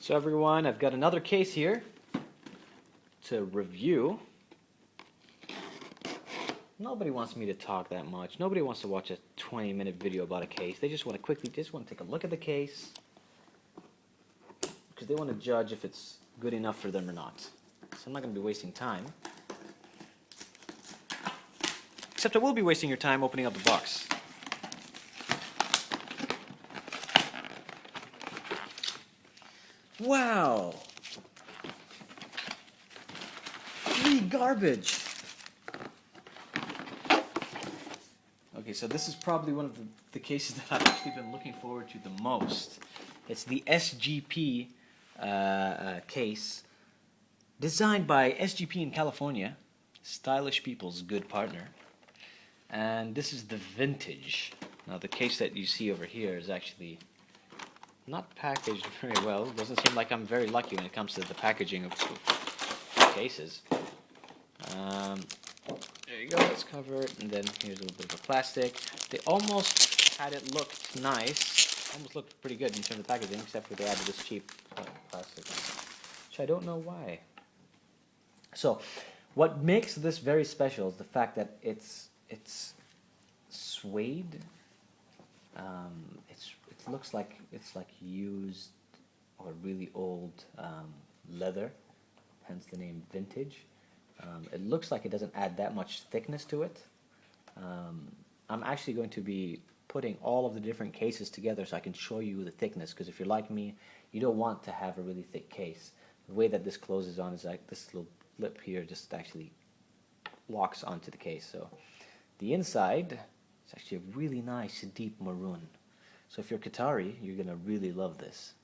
So everyone, I've got another case here to review. Nobody wants me to talk that much. Nobody wants to watch a 20-minute video about a case. They just want to take a look at the case because they want to judge if it's good enough for them or not. So I'm not going to be wasting time. Except I will be wasting your time opening up the box. Wow! Free garbage! Okay, so this is probably one of the cases that I've actually been looking forward to the most. It's the SGP case, designed by SGP in California, stylish people's good partner. And this is the vintage. Now the case that you see over here is actually not packaged very well. It doesn't seem like I'm very lucky when it comes to the packaging of cases. There you go, it's covered, and then here's a little bit of a plastic. They almost had it looked nice, almost looked pretty good in terms of packaging, except for they added this cheap plastic, which I don't know why. So, what makes this very special is the fact that it's suede. It looks like it's like used or really old leather, hence the name vintage. It looks like it doesn't add that much thickness to it. I'm actually going to be putting all of the different cases together so I can show you the thickness, because if you're like me, you don't want to have a really thick case. The way that this closes on is like this little lip here just actually locks onto the case. So the inside is actually a really nice deep maroon. So if you're Qatari, you're going to really love this.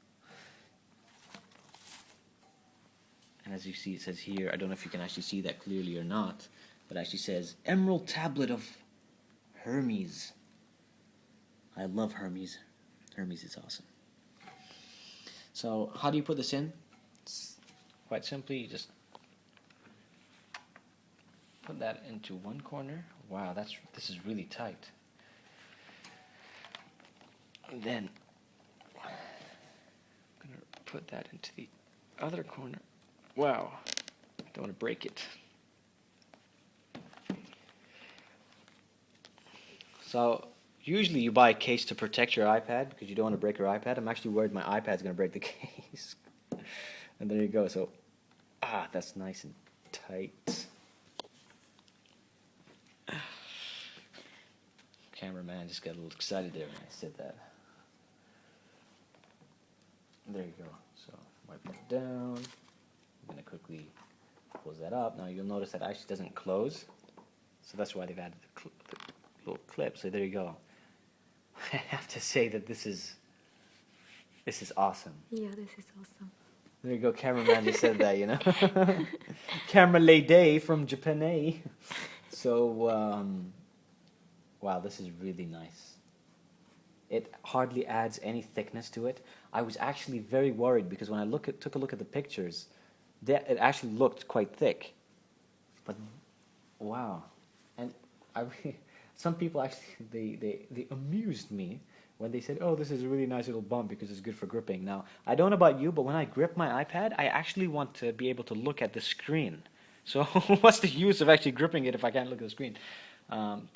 And as you see, it says here, I don't know if you can actually see that clearly or not, but it actually says, Emerald Tablet of Hermes. I love Hermes. Hermes is awesome. So, how do you put this in? It's quite simply, you just put that into one corner. Wow, this is really tight. And then, I'm going to put that into the other corner. Wow, don't want to break it. So, usually you buy a case to protect your iPad because you don't want to break your iPad. I'm actually worried my iPad's going to break the case. And there you go. So, that's nice and tight. Cameraman just got a little excited there when I said that. There you go. So, wipe that down. I'm going to quickly close that up. Now you'll notice that actually doesn't close. So that's why they've added the little clip. So there you go. I have to say that this is awesome. Yeah, this is awesome. There you go, cameraman just said that, you know. Camera lady from Japan. So, wow, this is really nice. It hardly adds any thickness to it. I was actually very worried because when I took a look at the pictures, it actually looked quite thick. But wow, and some people actually they amused me when they said, "Oh, this is a really nice little bump because it's good for gripping." Now, I don't know about you, but when I grip my iPad, I actually want to be able to look at the screen. So, what's the use of actually gripping it if I can't look at the screen?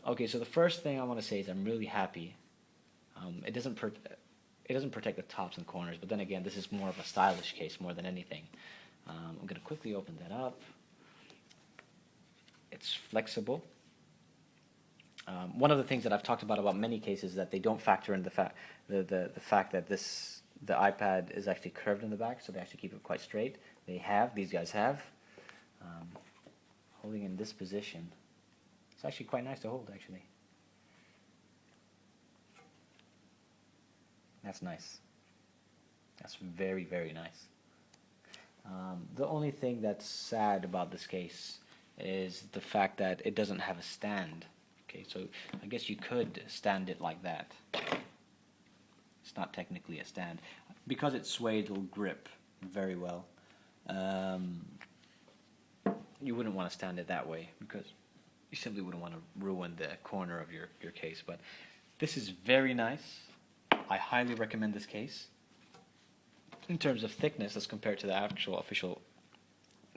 Okay, so the first thing I want to say is I'm really happy. It doesn't protect the tops and corners, but then again, this is more of a stylish case more than anything. I'm going to quickly open that up. It's flexible. One of the things that I've talked about many cases is that they don't factor in the fact that the iPad is actually curved in the back, so they actually keep it quite straight. These guys have. Holding in this position. It's actually quite nice to hold, actually. That's nice. That's very, very nice. The only thing that's sad about this case is the fact that it doesn't have a stand. Okay, so I guess you could stand it like that. It's not technically a stand. Because it's suede, it'll grip very well. You wouldn't want to stand it that way because you simply wouldn't want to ruin the corner of your case. But this is very nice. I highly recommend this case. in terms of thickness as compared to the actual official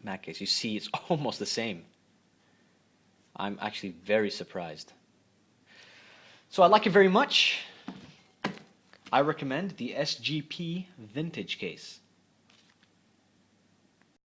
Mac case. You see it's almost the same. I'm actually very surprised. So I like it very much. I recommend the SGP vintage case.